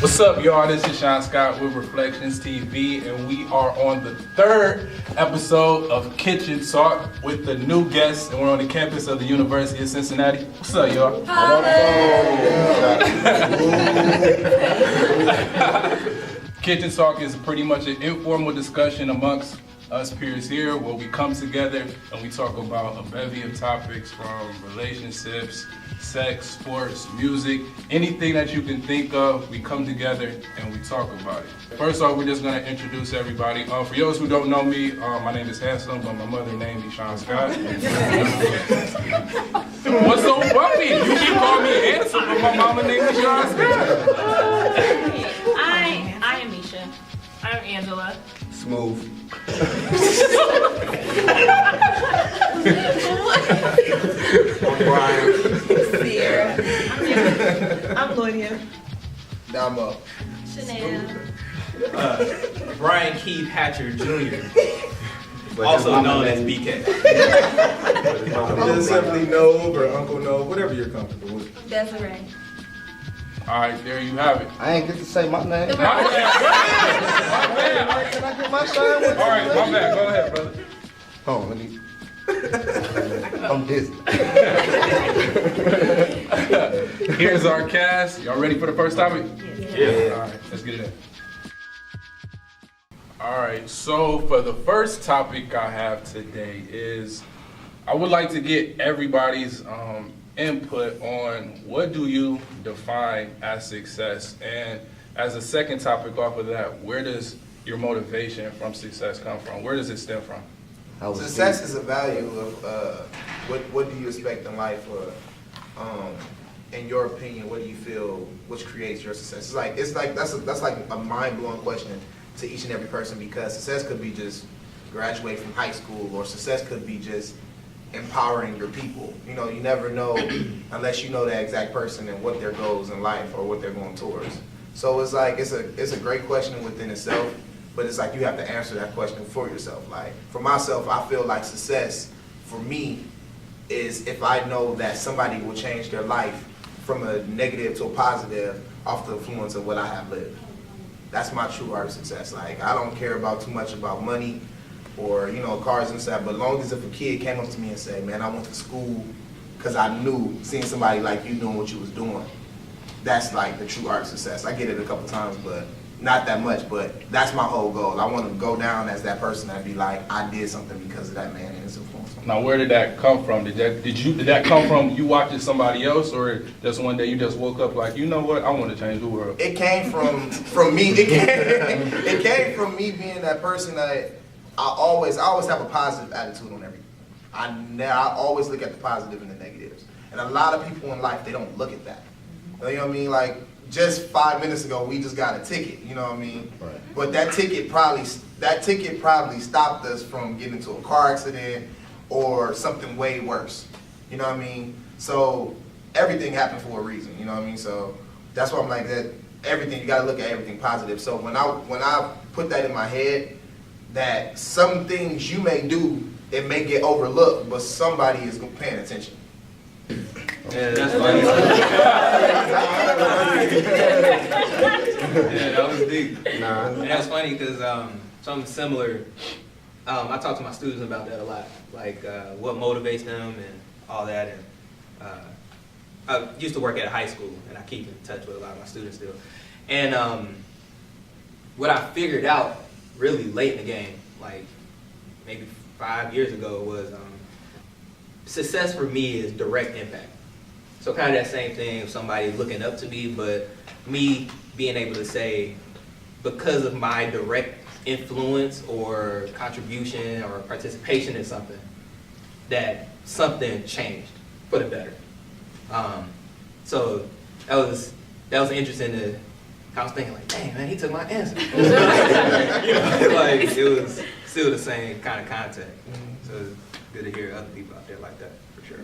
What's up, y'all? This is Sean Scott with Reflections TV, and we are on the third episode of Kitchen Talk with the new guests, and we're on the campus of the University of Cincinnati. What's up, y'all? Kitchen Talk is pretty much an informal discussion amongst us peers here where we come together and we talk about a bevy of topics from relationships, sex, sports, music, anything that you can think of, we come together and we talk about it. First off, we're just going to introduce everybody. For those who don't know me, my name is Handsome, but my mother named me Sean Scott. What's so funny? You can call me Handsome, but my mama named me Sean Scott. I am Misha. I'm Angela. Smooth. I'm Brian. Sierra. I'm Gloria. Damo. Chanel. Brian Keith Hatcher Jr., also known as BK. Just simply Nove or Uncle Nove, whatever you're comfortable with. Desiree. All right, there you have it. I ain't get to say my name. My bad. Can I get my shine with All right, my bad. Go ahead, brother. Oh, let me. I'm dizzy. Here's our cast. Y'all ready for the first topic? Yeah. All right, let's get it in. All right, so for the first topic I have today is I would like to get everybody's input on what do you define as success, and as a second topic off of that, where does your motivation from success come from? Where does it stem from? Success is a value of what do you expect in life, or in your opinion, what do you feel which creates your success? It's like that's like a mind blowing question to each and every person, because success could be just graduate from high school, or success could be just empowering your people. You know, you never know unless you know that exact person and what their goals in life or what they're going towards. So it's like it's a great question within itself, but it's like you have to answer that question for yourself. Like for myself, I feel like success for me is if I know that somebody will change their life from a negative to a positive off the influence of what I have lived. That's my true art of success. Like I don't care about too much about money or, you know, cars and stuff, but as long as if a kid came up to me and said, man, I went to school because I knew, seeing somebody like you doing what you was doing, that's like the true art of success. I get it a couple times, but not that much, but that's my whole goal. I want to go down as that person that be like, I did something because of that man and his influence. Now, where did that come from? Did that come from you watching somebody else, or just one day you just woke up like, you know what, I want to change the world? It came from me. It came from me being that person that I always have a positive attitude on everything. I always look at the positive and the negatives. And a lot of people in life, they don't look at that. You know what I mean? Like, just 5 minutes ago, we just got a ticket, you know what I mean? Right. But that ticket probably stopped us from getting into a car accident or something way worse. You know what I mean? So everything happened for a reason, you know what I mean? So that's why I'm like that. Everything, you gotta look at everything positive. So when I put that in my head, that some things you may do, it may get overlooked, but somebody is paying attention. Yeah, that's funny. Yeah, that was deep. And that's funny because something similar, I talk to my students about that a lot, like what motivates them and all that. And I used to work at a high school, and I keep in touch with a lot of my students still. And what I figured out really late in the game, like maybe 5 years ago, was success for me is direct impact. So kind of that same thing of somebody looking up to me, but me being able to say, because of my direct influence or contribution or participation in something, that something changed for the better. So that was interesting. I was thinking like, dang man, he took my answer. You know, like it was still the same kind of content. So it's good to hear other people out there like that, for sure.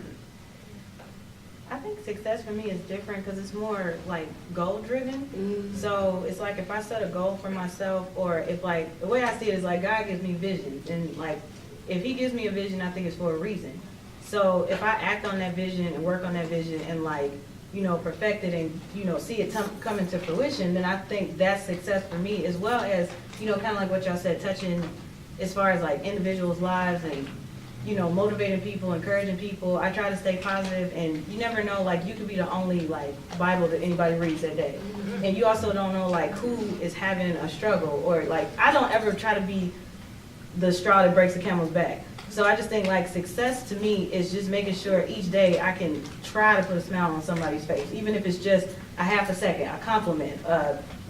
I think success for me is different because it's more like goal driven. So it's like if I set a goal for myself, or if like the way I see it is like God gives me visions, and like if He gives me a vision, I think it's for a reason. So if I act on that vision and work on that vision and like perfected and, see it come into fruition, then I think that's success for me, as well as, kind of like what y'all said, touching as far as like individuals' lives and, motivating people, encouraging people. I try to stay positive, and you never know, like, you could be the only, like, Bible that anybody reads that day. And you also don't know, like, who is having a struggle, or, like, I don't ever try to be the straw that breaks the camel's back. So I just think, like, success to me is just making sure each day I can try to put a smile on somebody's face, even if it's just a half a second, a compliment,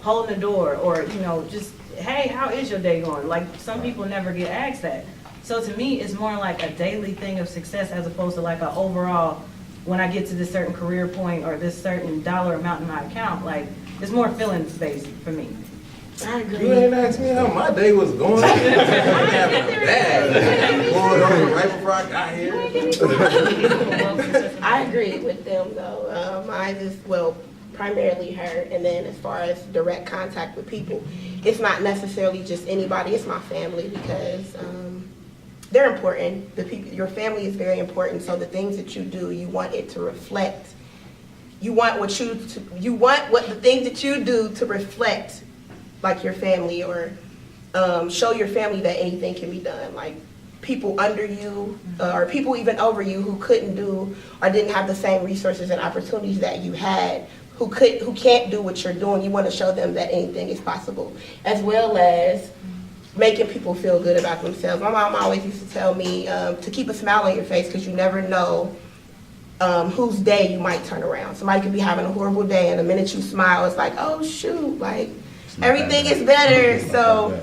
holding the door, or, just, hey, how is your day going? Like, some people never get asked that. So to me, it's more like a daily thing of success as opposed to like an overall, when I get to this certain career point or this certain dollar amount in my account, like, it's more feelings based for me. I agree. You ain't asked me how my day was going. I'm having a bad. Pulled over right before I got here. I agree with them though. Mine is, primarily her, and then as far as direct contact with people, it's not necessarily just anybody, it's my family, because they're important. The people, your family is very important, so the things that you do, you want it to reflect, you want what the things that you do to reflect like your family, or show your family that anything can be done. Like people under you, or people even over you who couldn't do or didn't have the same resources and opportunities that you had, who can't do what you're doing. You want to show them that anything is possible, as well as making people feel good about themselves. My mom always used to tell me to keep a smile on your face, because you never know whose day you might turn around. Somebody could be having a horrible day, and the minute you smile, it's like, oh shoot, like everything is better. So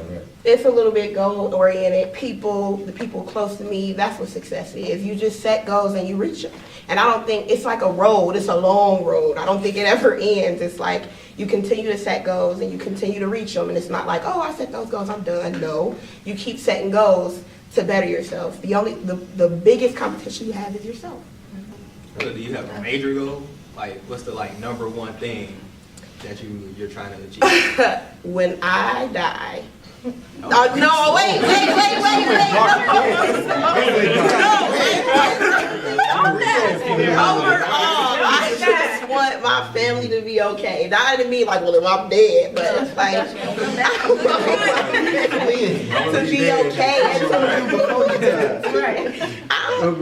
it's a little bit goal-oriented. The people close to me, that's what success is. You just set goals and you reach them. And I don't think, it's like a road, it's a long road. I don't think it ever ends. It's like you continue to set goals and you continue to reach them. And it's not like, oh, I set those goals, I'm done. No, you keep setting goals to better yourself. The biggest competition you have is yourself. So do you have a major goal? Like, what's the number one thing that you're trying to achieve? When I die. No. No, wait. Overall, I just want my family to be okay. Not to be like, well, if I'm dead, but it's like, I want my family to be okay.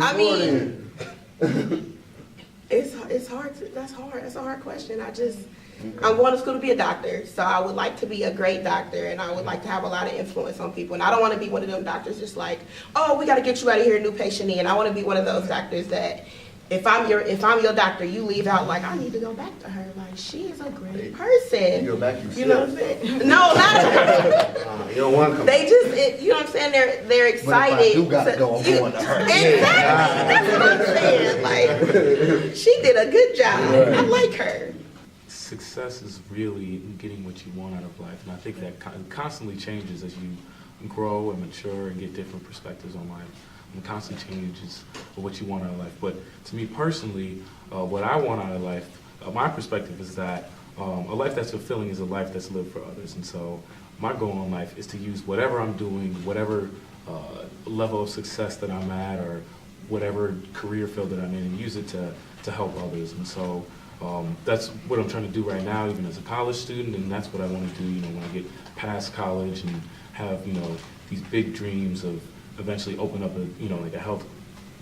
I mean, it's hard. That's hard. That's a hard question. I'm going to school to be a doctor, so I would like to be a great doctor, and I would like to have a lot of influence on people. And I don't want to be one of them doctors just like, oh, we got to get you out of here, new patient in. I want to be one of those doctors that if I'm your doctor, you leave out like, I need to go back to her. Like, she is a great person. You go back, you know what I'm saying? No, not you don't want to come. They just, you know what I'm saying? They're excited. But if I do got to go, I'm going to her. Exactly. That's what I'm saying. Like, she did a good job. I like her. Success is really getting what you want out of life, and I think that constantly changes as you grow and mature and get different perspectives on life. And constantly changes what you want out of life. But to me personally, what I want out of life, my perspective is that a life that's fulfilling is a life that's lived for others. And so my goal in life is to use whatever I'm doing, whatever level of success that I'm at, or whatever career field that I'm in, and use it to help others. And so that's what I'm trying to do right now, even as a college student, and that's what I want to do, when I get past college and have, these big dreams of eventually open up a health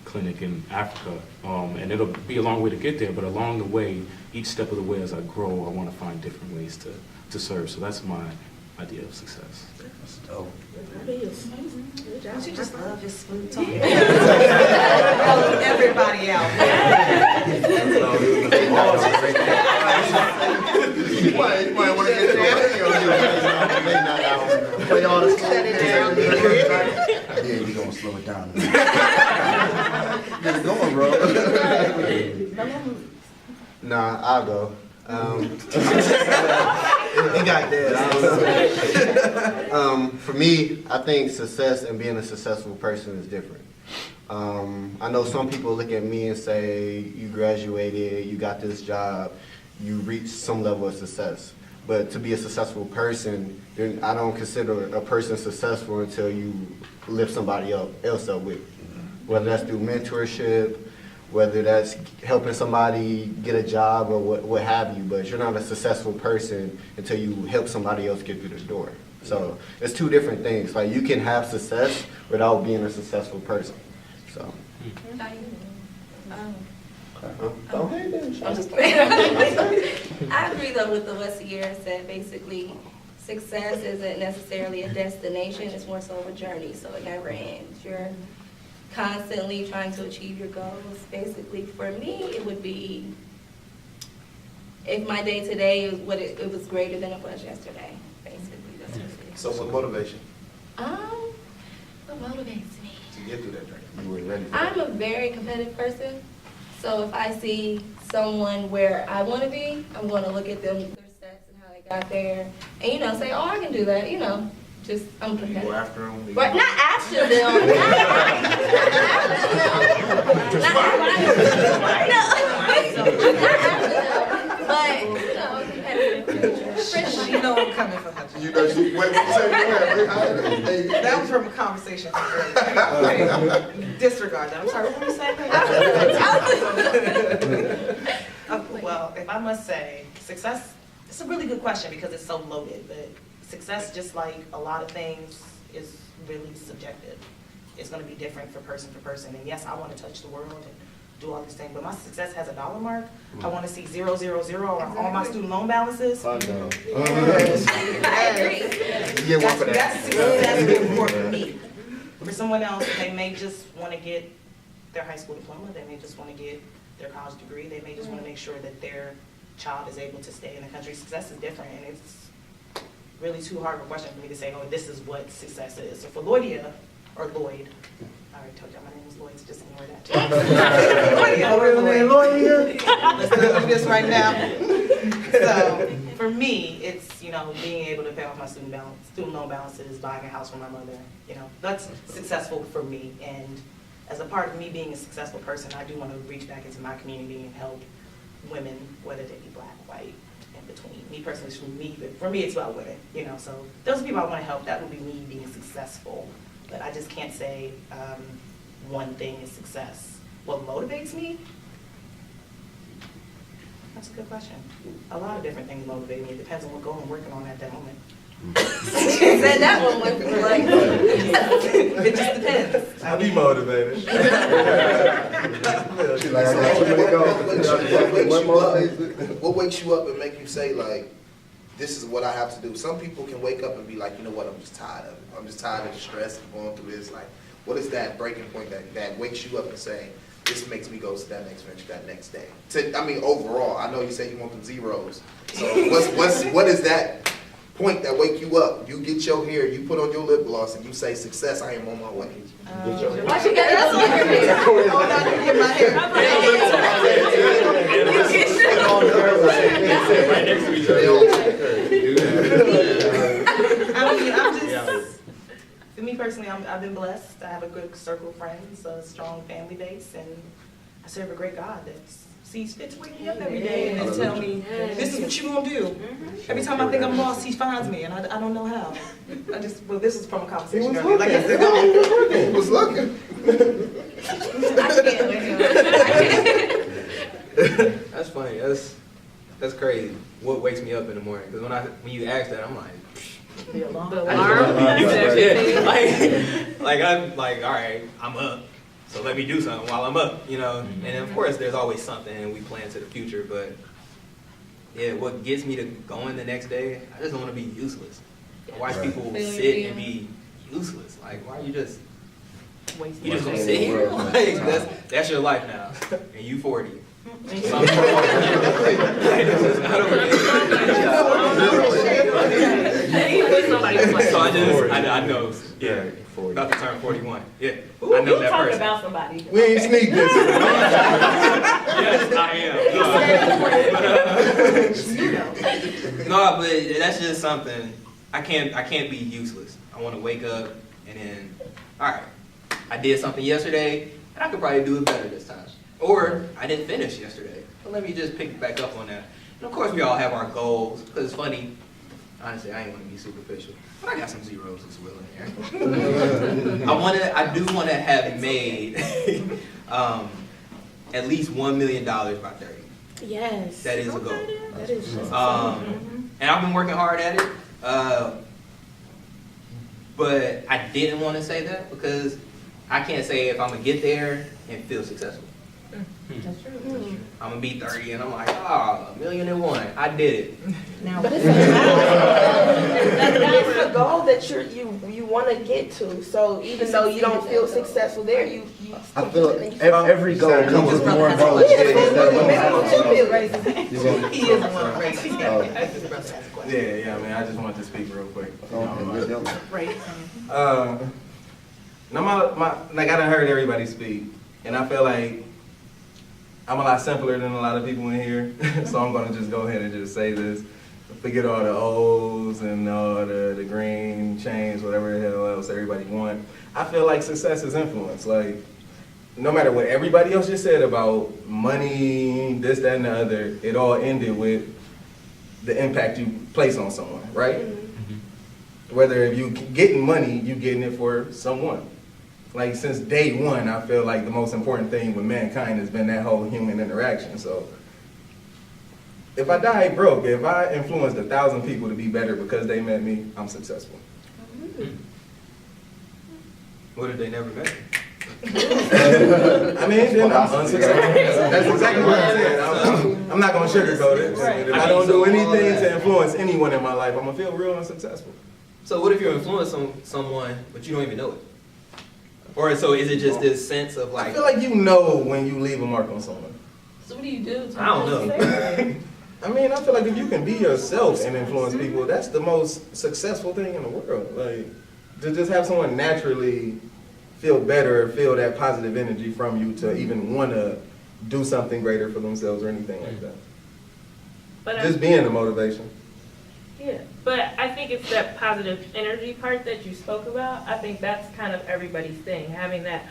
clinic in Africa. And it'll be a long way to get there, but along the way, each step of the way as I grow, I want to find different ways to serve. So that's my idea of success. That's dope. Don't you just love his smooth talk? Everybody out. You might want to get your video. Play all the Shut it down. Yeah, we're going to slow it down. Get it going, bro. Nah, I'll go. He got dead. I don't know. For me, I think success and being a successful person is different. I know some people look at me and say, you graduated, you got this job, you reached some level of success. But to be a successful person, I don't consider a person successful until you lift somebody else up with. Whether that's through mentorship, whether that's helping somebody get a job or what have you, but you're not a successful person until you help somebody else get through the door. So it's two different things. Like, you can have success without being a successful person. So. Go ahead then. I'm just kidding. I agree though with what Sierra said. Basically, success isn't necessarily a destination, it's more so a journey, so it never ends. You're constantly trying to achieve your goals. Basically, for me, it would be if my day today it was greater than it was yesterday. Basically, that's what it is. So what motivates you What motivates me? to get through that journey? You were ready for I'm a very competitive person, so if I see someone where I want to be, I'm going to look at them, their steps and how they got there, and say, oh, I can do that, just I'm Do you go competitive. after them? But not after them. Not after them. But competitive. You know I'm coming for her. You know, what you say? That was from a conversation from earlier. Disregard that. I'm sorry, what were you saying? Well, if I must say, success, it's a really good question because it's so loaded, but success, just like a lot of things, is really subjective. It's going to be different from person. And yes, I want to touch the world and do all these things, but my success has a dollar mark. I want to see 0, 0, 0 on all my student loan balances. I agree. You get one for that. That's success for me. For someone else, they may just want to get their high school diploma. They may just want to get their college degree. They may just want to make sure that their child is able to stay in the country. Success is different, and it's really too hard of a question for me to say, oh, this is what success is. So for Lloydia, or Lloyd, I already told y'all my name is Lloyd, so just ignore that. Lloydia or Lloyd. Let's do this right now. So for me, it's, being able to pay off my student loan balances, buying a house for my mother. That's successful for me. And as a part of me being a successful person, I do want to reach back into my community and help women, whether they be black, white, in between. Me personally, for me, it's about women, so those are people I want to help. That would be me being successful, but I just can't say one thing is success. What motivates me? That's a good question. A lot of different things motivate me. It depends on what goal I'm working on at that moment. She said that one was like, It just depends. I be motivated. She's like, I got too many goals. What wakes you up and make you say, like, this is what I have to do? Some people can wake up and be like, you know what, I'm just tired of it. I'm just tired of the stress of going through this. Like, what is that breaking point that wakes you up and say, this makes me go to that next venture, that next day? Overall, I know you say you want them zeros. So what is that point that wake you up? You get your hair, you put on your lip gloss, and you say, success, I am on my way. why she got that on her face? Oh, I didn't get my hair. Right next to each other. For me personally, I've been blessed. I have a good circle of friends, a strong family base, and I serve a great God that sees fit to wake me up every day and then tell me, this is what you're going to do. Every time I think I'm lost, he finds me, and I don't know how. This is from a conversation earlier. Like, He was looking. That's funny. That's crazy. What wakes me up in the morning? Because when you ask that, I'm like, The alarm. I'm like, all right, I'm up. So let me do something while I'm up, And of course, there's always something, and we plan to the future. But yeah, what gets me to going the next day? I just don't want to be useless. I watch people sit and be useless. Like, why are you just gonna sit here? Like, that's your life now, and you 40. So I know, yeah, about to turn 41. Yeah, I know that person. About somebody. We ain't sneak this. Yes, I am. No, but that's just something. I can't be useless. I want to wake up and then, all right, I did something yesterday, and I could probably do it better this time. Or I didn't finish yesterday, but let me just pick back up on that. And of course, we all have our goals, because it's funny. Honestly, I ain't want to be superficial, but I got some zeros as well in there. I do want to have made at least $1 million by 30. Yes. That is a goal. That is just And I've been working hard at it. But I didn't want to say that because I can't say if I'm going to get there and feel successful. That's true. I'm going to be 30 and I'm like, oh, $1,000,001. I did it. Now, But it's a goal that you want to get to. So even though you don't feel successful there, you I feel every goal comes with more goals. He is the one raising. Yeah, I mean, I just wanted to speak real quick. Right. Now like I done heard everybody speak, and I feel like I'm a lot simpler than a lot of people in here, so I'm gonna just go ahead and just say this. Forget all the O's and all the green chains, whatever the hell else everybody want. I feel like success is influence. Like, no matter what everybody else just said about money, this, that, and the other, it all ended with the impact you place on someone, right? Mm-hmm. Whether if you getting money, you getting it for someone. Like, since day one, I feel like the most important thing with mankind has been that whole human interaction. So if I die broke, if I influenced 1,000 people to be better because they met me, I'm successful. Mm-hmm. What if they never met you? I mean, then I'm unsuccessful. That's exactly what I said. I'm not going to sugarcoat it. Right. If I don't do anything to influence anyone in my life, I'm going to feel real unsuccessful. So what if you're influencing someone, but you don't even know it? Or so is it just this sense of like... I feel like you know when you leave a mark on someone. So what do you do? I don't know. I mean, I feel like if you can be yourself and influence people, that's the most successful thing in the world. Like, to just have someone naturally feel better, feel that positive energy from you to even want to do something greater for themselves or anything like that. But Just being the motivation. yeah, but I think it's that positive energy part that you spoke about. I think that's kind of everybody's thing, having that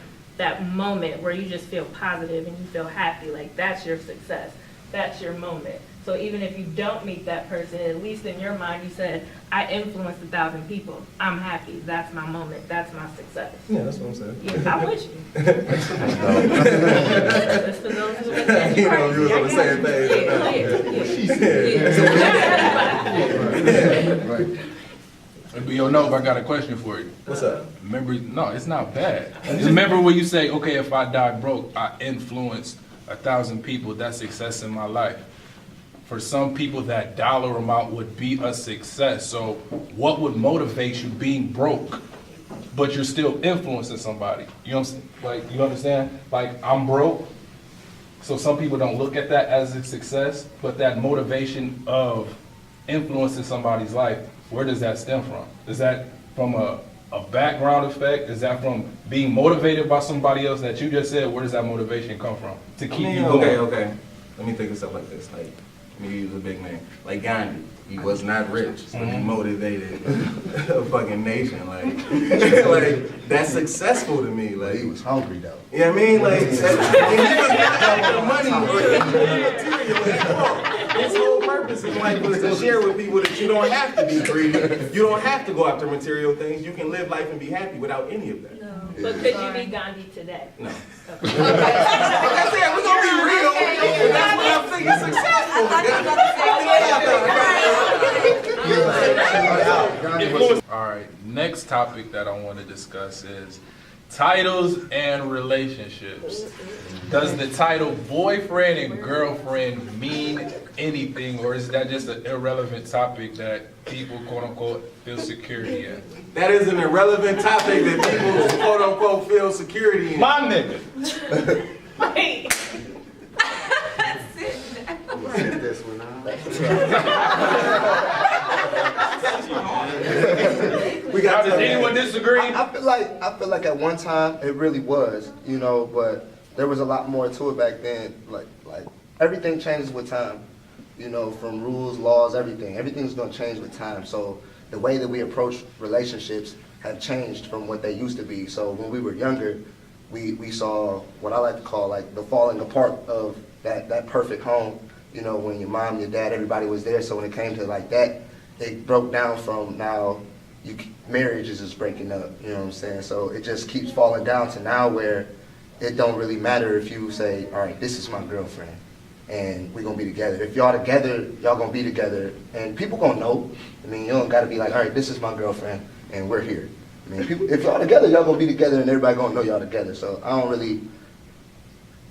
moment where you just feel positive and you feel happy, like that's your success, that's your moment. So even if you don't meet that person, at least in your mind you said, I influenced 1,000 people, I'm happy, that's my moment, that's my success. Yeah, that's what I'm saying. Yeah, I'm with you. Just for those who You know, you was on the same page. But yo, Nova, I got a question for you. What's up? Remember, no, it's not bad. Remember when you say, okay, if I die broke, I influenced 1,000 people, that's success in my life. For some people, that dollar amount would be a success. So what would motivate you being broke, but you're still influencing somebody? You know what I'm saying? Like, you understand? Like, I'm broke. So some people don't look at that as a success, but that motivation of influencing somebody's life, where does that stem from? Is that from a background effect? Is that from being motivated by somebody else that you just said? Where does that motivation come from to keep you going? Okay. Let me think of stuff like this. Like, he was a big man. Like Gandhi, he was not rich, but he motivated a fucking nation. Like that's successful to me. Like, He was hungry though. you know what I mean? Like, and he was not the money or the material at all. His whole purpose in life was to share with people that you don't have to be greedy. You don't have to go after material things. You can live life and be happy without any of that. No. But could you be Gandhi today? No. Okay. Like I said, we're gonna be real. That's what I'm thinking successful. All right, next topic that I want to discuss is titles and relationships. Does the title boyfriend and girlfriend mean anything, or is that just an irrelevant topic that people, quote unquote, feel security in? That is an irrelevant topic that people, quote unquote, feel security in. My nigga. Wait. Sit this one out. Does anyone disagree? I feel like at one time it really was, you know, but there was a lot more to it back then. Like everything changes with time, you know, from rules, laws, everything. Everything's gonna change with time. So the way that we approach relationships have changed from what they used to be. So when we were younger, we saw what I like to call like the falling apart of that perfect home. You know, when your mom, your dad, everybody was there. So when it came to like that, it broke down from now. Marriage is just breaking up, you know what I'm saying? So it just keeps falling down to now where it don't really matter if you say, all right, this is my girlfriend, and we're gonna be together. If y'all together, y'all gonna be together, and people gonna know. I mean, you don't gotta be like, all right, this is my girlfriend, and we're here. I mean, people, if y'all together, y'all gonna be together, and everybody gonna know y'all together. So I don't really,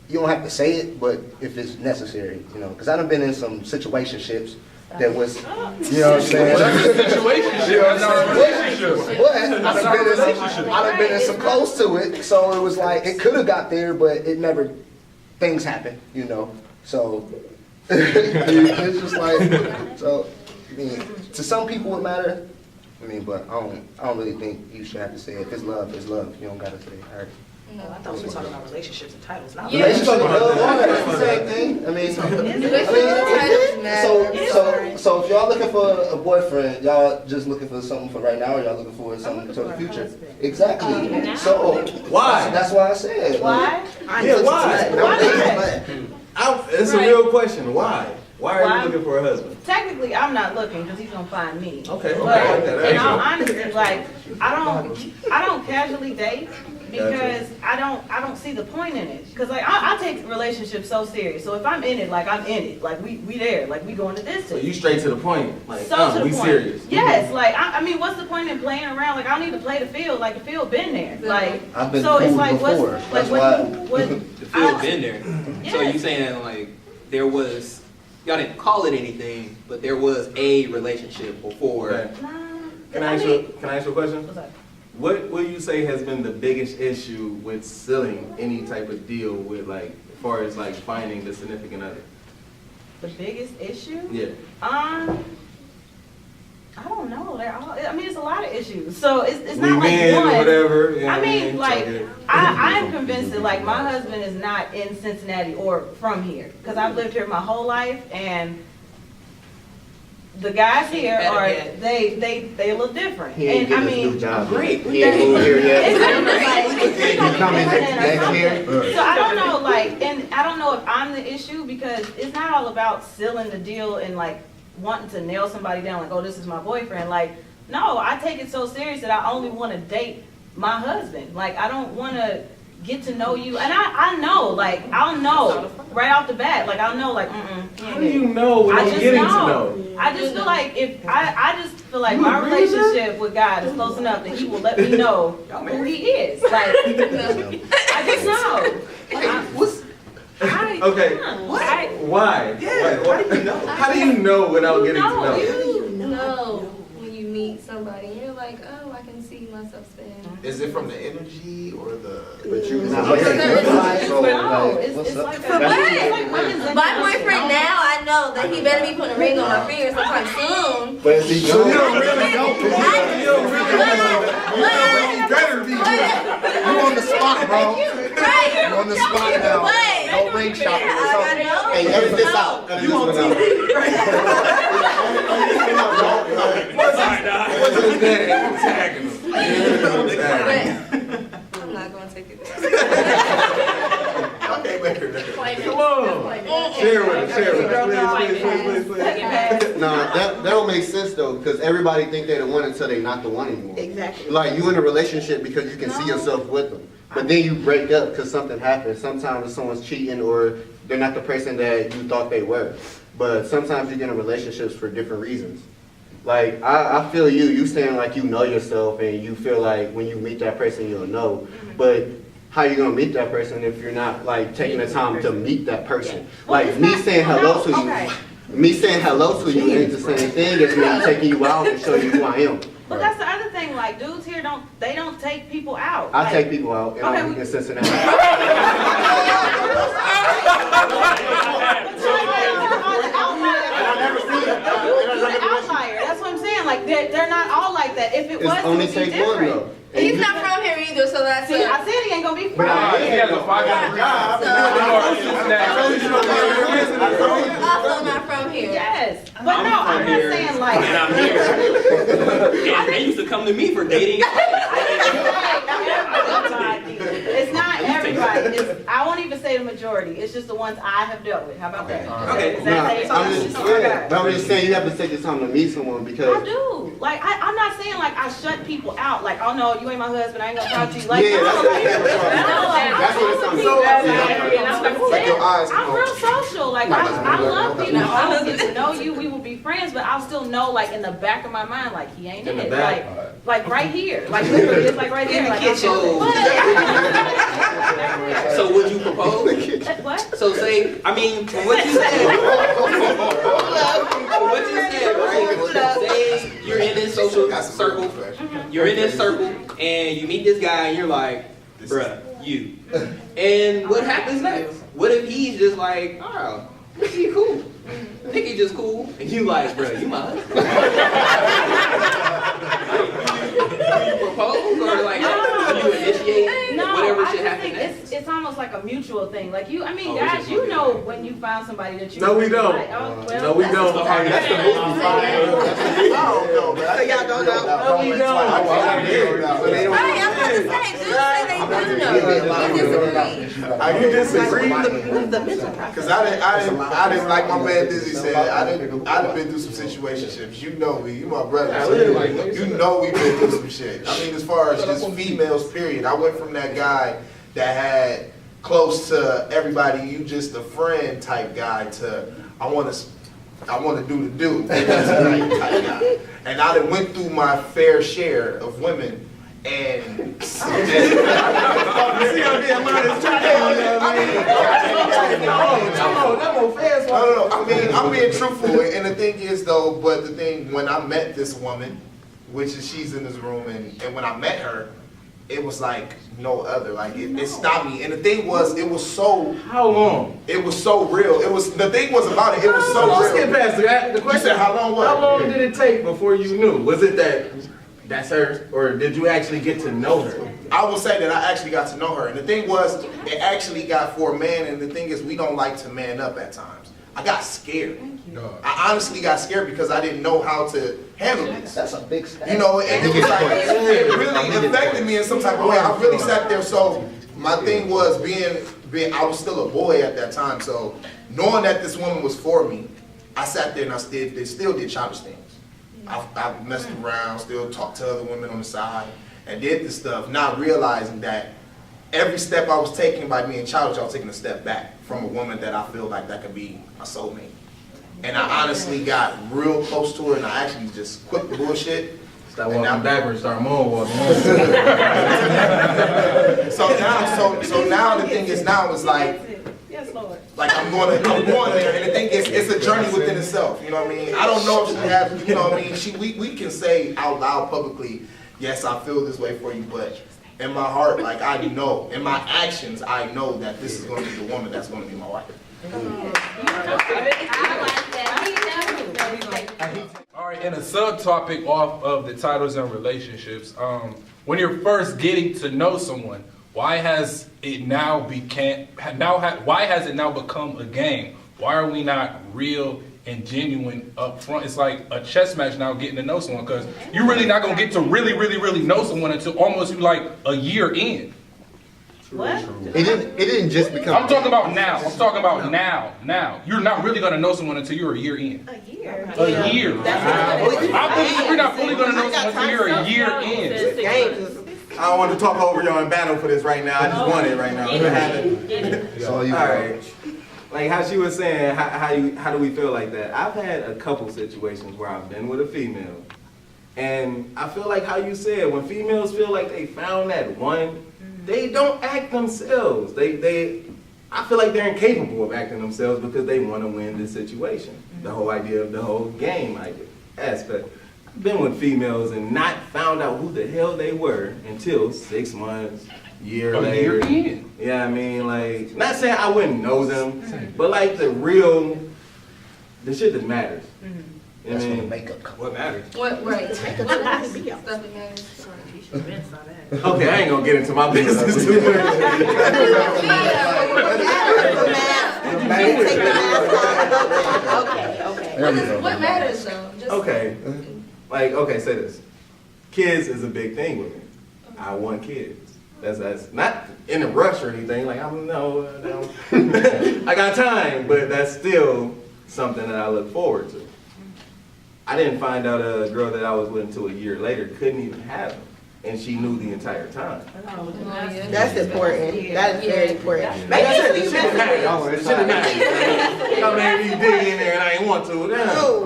you don't have to say it, but if it's necessary, you know, because I done been in some situationships that was, you know what I'm saying? Situationship, that's not a relationship. But I done been in some close to it, so it was like, it could have got there, but it never, things happen, you know, so it's just like, so, I mean, to some people it matters, I mean, but I don't really think you should have to say it. If it's love, it's love. You don't gotta say, all right. No, I thought we were talking about relationships and titles, not Yeah. Relationship, relationships. love, all that, it's the same thing. I mean, so if y'all looking for a boyfriend, y'all just looking for something for right now, or y'all looking for something for the future? Exactly. So Why? That's why I said. Why? Yeah, why? It's a Right. real question. Why? Why are Why? you looking for a husband? Technically, I'm not looking because he's gonna find me. Okay, But I like that. in all honesty, like I don't casually date because I don't see the point in it. Because like I take relationships so serious. So if I'm in it, like I'm in it. Like we there. Like we going to this. So you straight to the point. Like, So to the we point. serious. Yes, like I mean, what's the point in playing around? Like I don't need to play the field. Like the field been there. Like I've been so it's fooled like before. what's That's like why. what The field's been there. So Yes. you saying like there was, y'all didn't call it anything, but there was a relationship before. Okay. Can I ask you a question? What's that? What would you say has been the biggest issue with sealing any type of deal with, like, as far as like finding the significant other? The biggest issue? Yeah. I don't know. I mean, it's a lot of issues. So it's We not like win, one. whatever. You know I what mean, like, Talk it. I'm convinced that, like, my husband is not in Cincinnati or from here. Because I've lived here my whole life, and the guys here are, they look different. He ain't And I getting his mean, new job. Great. He ain't moved here yet. It's He coming next year. so I don't know, like, and I don't know if I'm the issue because it's not all about sealing the deal and like wanting to nail somebody down, like, oh, this is my boyfriend. Like, no, I take it so serious that I only want to date my husband. Like, I don't want to get to know you, and I know, like, I'll know right off the bat. Like, I'll know, like, How do you know I without just getting to know. know? I just feel like if I just feel like my relationship with God is close enough that He will let me know who He is. Like, I just know. Okay. Why? Yeah, how do you know? How do you know without getting to know? You know when you meet somebody, you're like, oh, I can see myself spending. Is it from the energy or the? But you Nah, not okay, looking. so, No, like, it's what's up? like For what? My boyfriend now, I know that he better be putting a ring on my finger sometime soon. But is he So good? you don't really know. Better be You on the spot, bro. Right. You on the spot now. But- No ring shopping or I something. know. Hey, edit this out. Edit this one out. What's his name? Tagging him. I'm not gonna take it there. Come on. Share with us. Please. No, that don't make sense though, because everybody think they're the one until they're not the one anymore. Exactly. Like you in a relationship because you can see yourself with them, but then you break up because something happened. Sometimes someone's cheating or they're not the person that you thought they were. But sometimes you get in relationships for different reasons. Like I feel you saying like you know yourself and you feel like when you meet that person you'll know, but how you gonna meet that person if you're not like taking the time to meet that person? Like me saying hello to you. Me saying hello to you ain't the same thing as me taking you out and show you who I am. But that's the other thing, like, dudes here don't take people out. I Like, take people out and I'm in Cincinnati. Outlier. That's what I'm saying. Like they're not all like that. If it was, it only would be take one different. though. He's not from here either, so that's See, I said he ain't gonna be from Nah, he here. has a 5-year job. Also not from here. Yes, but no, I'm not saying like. And I'm here. And they used to come to me for dating. It's not everybody. I won't even say the majority. It's just the ones I have dealt with. How about that? Okay. Is Nah, that I'm just saying you have to take the time to meet someone I because do. Like, I'm not saying like I shut people out. Like, oh no, you ain't my husband. I ain't gonna talk to you. Like, Yeah, no, that's like, that's what it sounds like. Your eyes I'm come real on. social. Like, I love people. I will get to know you. We will be friends, but I'll still know, like, in the back of my mind, like, he ain't In the it. back. Like right here. Like, literally, it's like right there. Like, So would you propose? What? So say, I mean, from what you said, right? Say you're in this social circle, you're in this circle, and you meet this guy, and you're like, bruh, you. And what happens next? What if he's just like, oh, he cool. I think he's just cool. And you like, bruh, you my husband. Do you propose or like do you initiate whatever should happen next? It's almost like a mutual thing. Like you, I mean, Oh, guys, you know when you found somebody that you No, we don't. like. Oh, well, No, we that's don't. just- That's the movie. I don't know, but I think y'all don't know? No, we don't. Right, I'm about to say, do say they do know. You disagree. You disagree? Because I didn't like my man Dizzy said. I've been through some situationships. You know me. You my brother. So you know we've been through some shit. I mean, as far as just females, period. I went from that guy that had close to everybody, you just a friend type guy, to I want to do the do type guy. And I done went through my fair share of women. And No, I mean, I'm being truthful, and the thing is though, but the thing, when I met this woman, which is she's in this room, and when I met her, it was like no other, like it stopped me, and the thing was, it was so, How long? it was so real, it was, the thing was about it, it was so Let's get real. past that. The question, said how long was it? How long did it take before you knew? Was it that's her, or did you actually get to know her? I will say that I actually got to know her, and the thing was, it actually got for a man, and the thing is, we don't like to man up at times. I got scared. I honestly got scared because I didn't know how to handle this. That's a big step. You know, and it was like, it really affected me in some type of way. I really sat there, so my thing was being, I was still a boy at that time, so knowing that this woman was for me, I sat there and I still did childish things. I messed around, still talked to other women on the side, and did this stuff, not realizing that every step I was taking by being childish, I was taking a step back from a woman that I feel like that could be my soulmate. And I honestly got real close to her, and I actually just quit the bullshit. Stop walking backwards, start moonwalking. So now the thing is, now it's like, Yes, Lord. like I'm going there, and the thing is, it's a journey within itself. You know what I mean? I don't know if she has, you know what I mean? We can say out loud publicly, yes, I feel this way for you, but in my heart, like I know, in my actions, I know that this is going to be the woman that's going to be my wife. All right, and a subtopic off of the titles and relationships. When you're first getting to know someone, why has it now become a game? Why are we not real and genuine up front? It's like a chess match now, getting to know someone, because you're really not gonna get to really know someone until almost like a year in. What? It didn't just become. I'm talking about now. I'm talking about now. Now you're not really gonna know someone until you're a year in. A year. A year. I think you're not fully gonna know someone until you're a year in. I don't want to talk over y'all in battle for this right now. I just want it right now. All right. Like how she was saying, how do we feel like that? I've had a couple situations where I've been with a female, and I feel like how you said, when females feel like they found that one, they don't act themselves. I feel like they're incapable of acting themselves because they want to win this situation. The whole idea of the whole game aspect. I've been with females and not found out who the hell they were until 6 months, year later. Yeah, I mean, like, not saying I wouldn't know them, but like the shit that matters. You know what I mean? Makeup. What matters? What, right. Stuff that matters. Okay, I ain't gonna get into my business too much. What matters though? Just Okay, like, okay, say this. Kids is a big thing with me. I want kids. That's not in a rush or anything. Like, I got time, but that's still something that I look forward to. I didn't find out a girl that I was with until a year later couldn't even have him, and she knew the entire time. That's important. That is very important. Like I Maybe said, who the you shit didn't messing matter. with. The shit didn't matter. I made me dig in there and I ain't want to. No,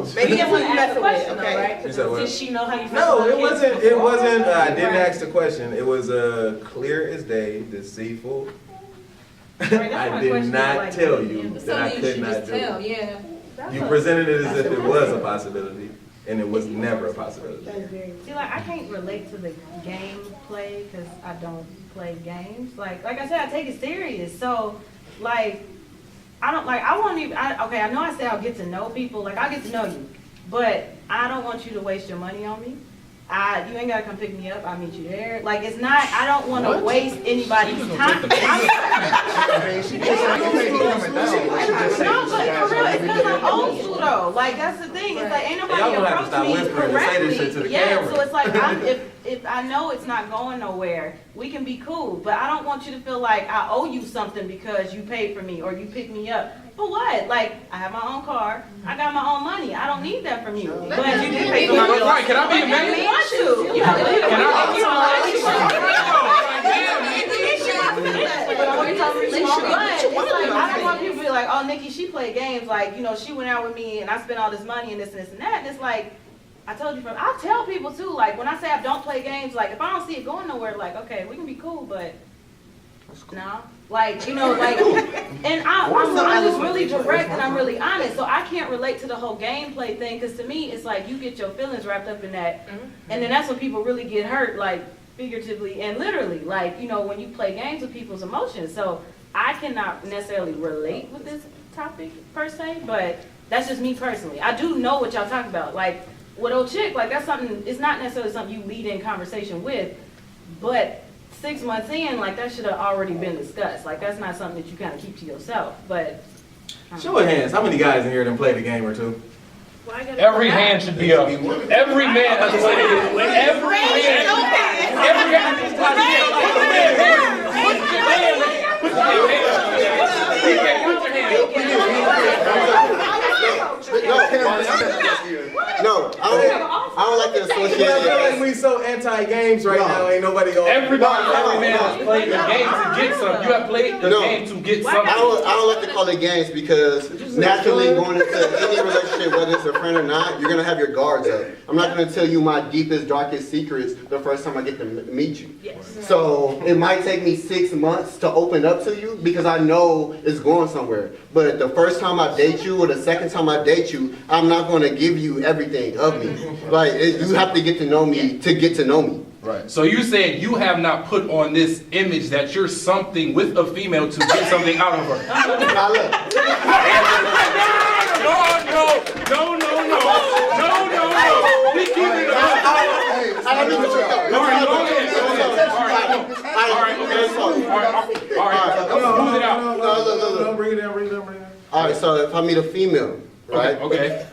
Damn. maybe You that's want who to you ask the messing with, question though, okay? right? You said what? Did she know how you felt No, about it kids wasn't. It before? wasn't. I didn't Right. ask the question. It was clear as day, deceitful. Right, that's I my did question, not like, tell you that I Something you could should not just do tell, it. yeah. You presented it as if it was a possibility, and it was never a possibility. That's very. See, like, I can't relate to the game play because I don't play games. Like I said, I take it serious. So, like, I don't, like, I won't even, okay, I know I say I'll get to know people. Like, I'll get to know you. But I don't want you to waste your money on me. You ain't gotta come pick me up. I'll meet you there. Like, it's not, I don't want to waste anybody's time. No, but for real, it's because I'm old school though. Like, that's the thing. It's like, ain't Y'all nobody gonna have to stop approach me whispering and say this shit to correctly. the Yeah, camera. so it's like, if I know it's not going nowhere, we can be cool. But I don't want you to feel like I owe you something because you paid for me or you picked me up. For what? Like, I have my own car. I got my own money. I don't need that from you. But you did pay for my bill. Right, can I be a If man? you want to. I don't want people to be like, oh, Nikki, she played games. Like, you know, she went out with me and I spent all this money and this and this and that. And it's like, I told you from, I'll tell people too, like, when I say I don't play games, like, if I don't see it going nowhere, like, okay, we can be cool, but no. Like, you know, like, and I'm just really direct and I'm really honest. So I can't relate to the whole gameplay thing because to me, it's like you get your feelings wrapped up in that. And then that's when people really get hurt, like, figuratively and literally. Like, you know, when you play games with people's emotions. So I cannot necessarily relate with this topic per se, but that's just me personally. I do know what y'all talking about. Like, with old chick, like, that's something, it's not necessarily something you lead in conversation with, but 6 months in, like, that should have already been discussed. Like, that's not something that you kind of keep to yourself, but. Show of hands. How many guys in here done played a game or two? Every hand should be up. Every man has played it. Every hand. Every hand is put your hand up. Put your hand No, I don't like to associate I feel like it. we so anti-games right now. Ain't nobody going. every man has played the game to get something. You have played the game to get something. I don't like to call it games because naturally going into any relationship, whether it's a friend or not, you're gonna have your guards up. I'm not gonna tell you my deepest, darkest secrets the first time I get to meet you. So it might take me 6 months to open up to you because I know it's going somewhere. But the first time I date you or the second time I date you, I'm not gonna give you everything of me. Like you have to get to know me to get to know me. Right. So you saying you have not put on this image that you're something with a female to get something out of her? Now look. No. We keep it up. All right. Smooth it out. No, bring it down. All right, so if I meet a female, right? Okay.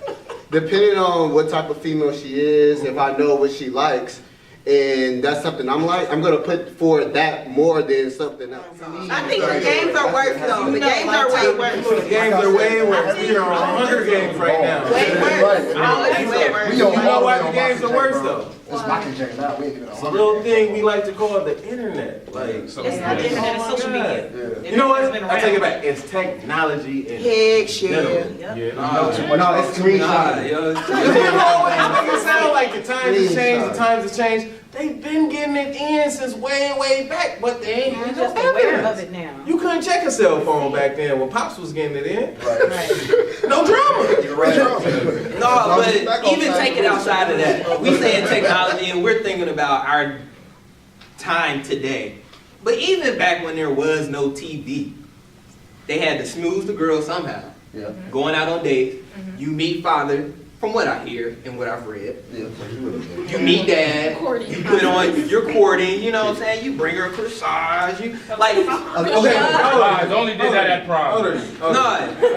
Depending on what type of female she is, if I know what she likes, and that's something I'm like, I'm gonna put forward that more than something else. I think the games are worse though. The games are way worse. The games are way worse. We are on Hunger Games right now. Way worse. Always way worse. You know why the games are worse though? It's Mocking Jay now. We ain't even on It's a little thing we like to call the internet. Like, It's not the internet, it's social media. you know what? It's been I take it around. back. It's technology and Heck shit. gentlemen. No, it's screenshot. I make it sound like the times have changed, the times have changed. They've been getting it in since way back, but they ain't You're had no just aware of evidence. it now. You couldn't check a cell phone back then when Pops was getting it in. Right. No drama. You're right. No, but even take it outside of that. We saying technology and we're thinking about our time today. But even back when there was no TV, they had to smooth the girl somehow. Yeah. Going out on dates, you meet father, from what I hear and what I've read. Yeah. You meet dad, you put on, you're courting, you know what I'm saying? You bring her a corsage, you, like, Lies, only did that at prom. How old are you? How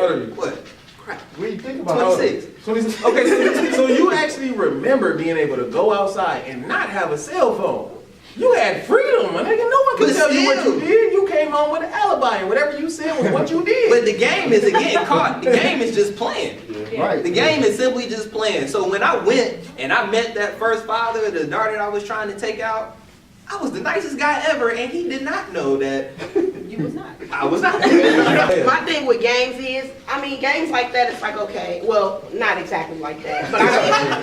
old are you? What? Crap. What do you think about 26. 26. Okay, so you actually remember being able to go outside and not have a cell phone. You had freedom, my nigga. No one can But tell you what still. you did. You came home with an alibi, and whatever you said was what you did. But the game isn't getting caught. The game is just playing. Right. The game is simply just playing. So when I went and I met that first father, the daughter that I was trying to take out, I was the nicest guy ever, and he did not know that You was not. I was not. My thing with games is, I mean, games like that, it's like, okay, well, not exactly like that, but I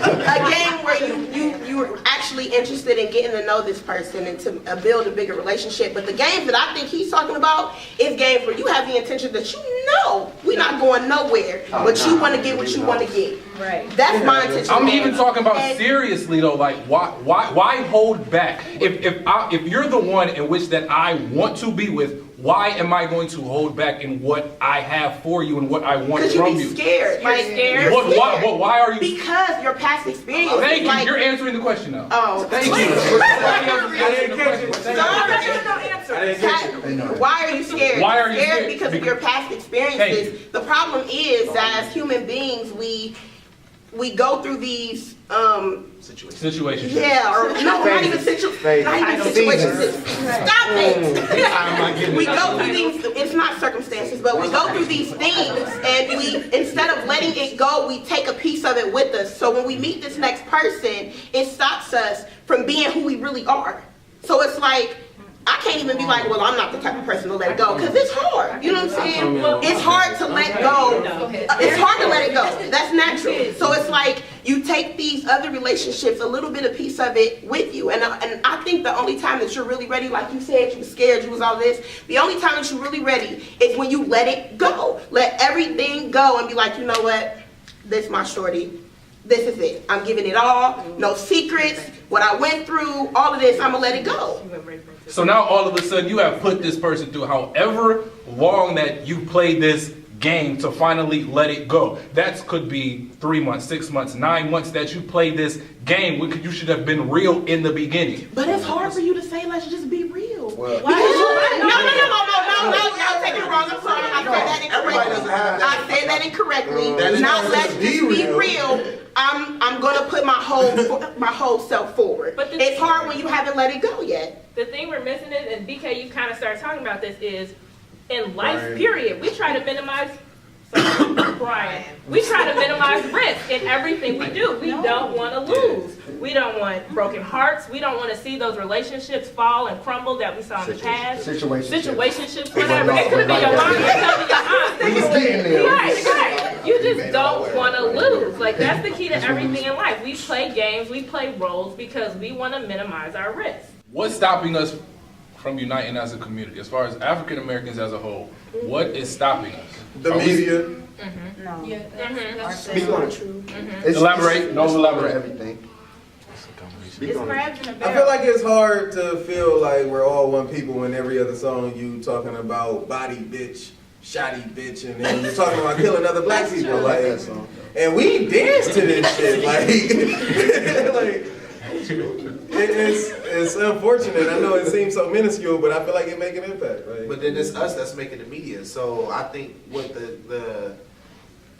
mean, a game where you're actually interested in getting to know this person and to build a bigger relationship. But the games that I think he's talking about is games where you have the intention that you know we're not going nowhere, but you want to get what you want to get. Right. That's my intention. I'm even talking about And- seriously though, like why hold back? If you're the one in which that I want to be with, why am I going to hold back in what I have for you and what I want Because you from be you? scared. Like, scared. you're Why are you? Because your past experience. Thank you. Like, You're answering the question now. oh, Thank you. Why are you scared? Why are you Scared scared? because of your past Thank experiences. The problem is that as human beings, we go through these Situation. yeah, or no, not even situations. Stop it. We go through these, it's not circumstances, but we go through these things and we, instead of letting it go, we take a piece of it with us. So when we meet this next person, it stops us from being who we really are. So it's like, I can't even be like, well, I'm not the type of person to let it go, because it's hard. You know what I'm saying? It's hard to let go. It's hard to let it go. That's natural. So it's like you take these other relationships, a little bit of piece of it with you. And I think the only time that you're really ready, like you said, you were scared, you was all this. The only time that you're really ready is when you let it go. Let everything go and be like, you know what? This my shorty. This is it. I'm giving it all. No secrets. What I went through, all of this, I'm going to let it go. So now all of a sudden you have put this person through however long that you played this game to finally let it go. That could be 3 months, 6 months, 9 months that you played this game. You should have been real in the beginning. But it's hard for you to say, let's just be real. Well, No, take it wrong. I'm sorry. I said that everybody doesn't have that. I said that incorrectly. That is Not not let's just just be be real. real. I'm gonna put my whole self forward. But It's hard when you haven't let it go yet. The thing we're missing is, and BK, you kind of started talking about this, is in life, Right. period, we try to minimize, Brian, we try to minimize risk in everything we do. We don't want to lose. We don't want broken hearts. We don't want to see those relationships fall and crumble that we saw in the past. Situationships, whatever. It could be your mom, it could be your aunt. We was getting there. Right. You just don't want to lose. Like, that's the key to everything in life. We play games, we play roles because we want to minimize our risk. What's stopping us from uniting as a community? As far as African Americans as a whole, what is stopping us? The media. No. Yeah, that's Speak on it. true. Elaborate. No, elaborate. Everything. Speak It's on it. crabs in a I barrel. feel like it's hard to feel like we're all one people when every other song you talking about body bitch, shoddy bitch, and then you're talking about killing other black people. Like, and we dance to this shit. Like, it's unfortunate. I know it seems so minuscule, but I feel like it make an impact. Like, But then it's us that's making the media. So I think what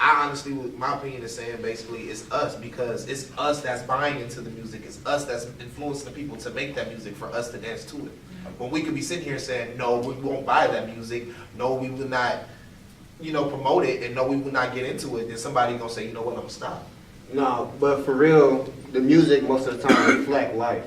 I honestly, my opinion is saying basically it's us, because it's us that's buying into the music. It's us that's influencing the people to make that music for us to dance to it. When we could be sitting here saying, no, we won't buy that music. No, we will not, promote it. And no, we will not get into it. Then somebody gonna say, you know what, I'm gonna stop. No, but for real, the music most of the time reflect life.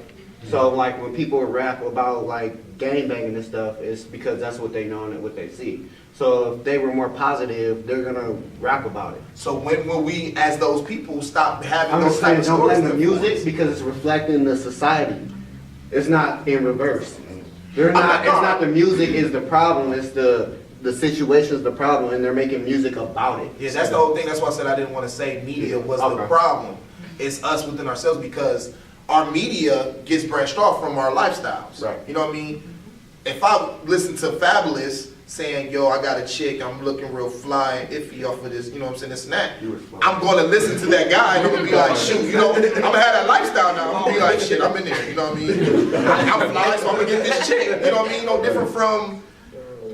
So like when people rap about like gangbanging and stuff, it's because that's what they know and what they see. So if they were more positive, they're gonna rap about it. So when will we, as those people, stop having I'm those just type saying, of don't stories? blame the to influence? music because it's reflecting the society. It's not in reverse. It's not the music is the problem. It's the situation is the problem, and they're making music about it. Yeah, that's the whole thing. That's why I said I didn't want to say media was the Okay. problem. It's us within ourselves, because our media gets branched off from our lifestyles. Right. You know what I mean? If I listen to Fabulous saying, yo, I got a chick, I'm looking real fly and iffy off of this, you know what I'm saying, this and that, I'm going to listen to that guy and I'm going to be like, shoot, I'm going to have that lifestyle now. I'm going to be like, shit, I'm in there, you know what I mean? I'm fly, so I'm going to get this chick, you know what I mean? No different from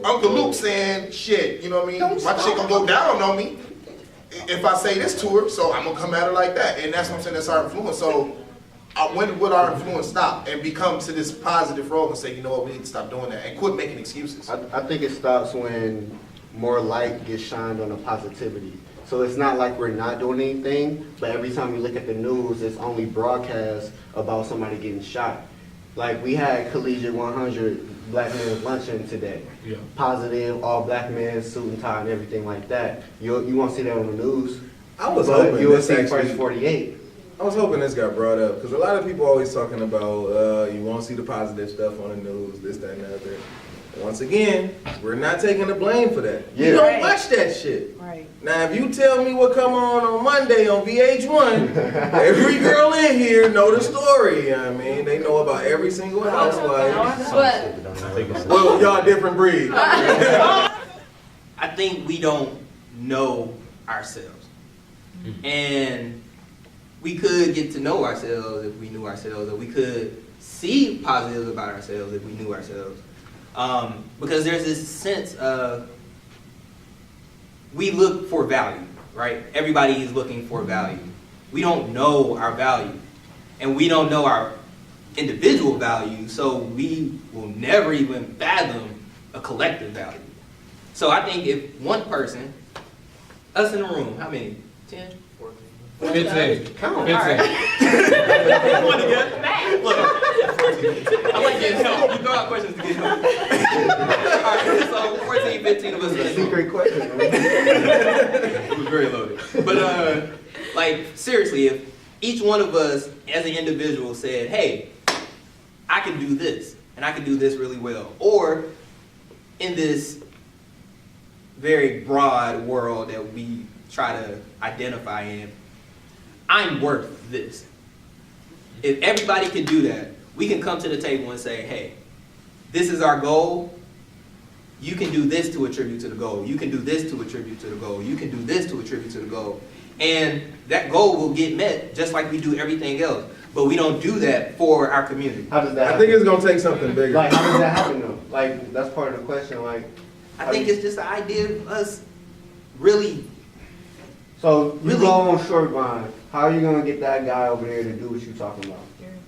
Uncle Luke saying, shit, you know what I mean? My chick gonna go down on me if I say this to her, so I'm gonna come at her like that. And that's what I'm saying, that's our influence. So when would our influence stop and become to this positive role and say, you know what, we need to stop doing that and quit making excuses? I think it stops when more light gets shined on the positivity. So it's not like we're not doing anything, but every time you look at the news, it's only broadcast about somebody getting shot. Like we had Collegiate 100 Black Men's Luncheon today. Yeah. Positive, all black men, suit and tie and everything like that. You won't see that on the news. I was But hoping you will this see actually- First 48. I was hoping this got brought up because a lot of people always talking about you won't see the positive stuff on the news, this, that, and the other. Once again, we're not taking the blame for that. You Yeah. don't Right. watch that shit. Right. Now, if you tell me what come on Monday on VH1, every girl in here know the story. You know what I mean, they know about every single housewife. But Well, y'all different breed. I think we don't know ourselves. And we could get to know ourselves if we knew ourselves, or we could see positives about ourselves if we knew ourselves. Because there's this sense of, we look for value, right? Everybody is looking for value. We don't know our value, and we don't know our individual value, so we will never even fathom a collective value. So I think if one person, us in the room, how many? 10? 15. Count. 15. Everyone together? Look, I like getting help. You throw out questions to get help. Alright, so 14, 15 of us. That's a secret question, man. It was very loaded. But like seriously, if each one of us as an individual said, hey, I can do this, and I can do this really well, or in this very broad world that we try to identify in, I'm worth this. If everybody can do that, we can come to the table and say, hey, this is our goal. You can do this to attribute to the goal. You can do this to attribute to the goal. You can do this to attribute to the goal. And that goal will get met just like we do everything else. But we don't do that for our community. How does that happen? I think it's gonna take something bigger. Like, how does that happen though? Like, that's part of the question. Like, I think it's just the idea of us really. so you Really? go on short line. How are you gonna get that guy over there to do what you're talking about?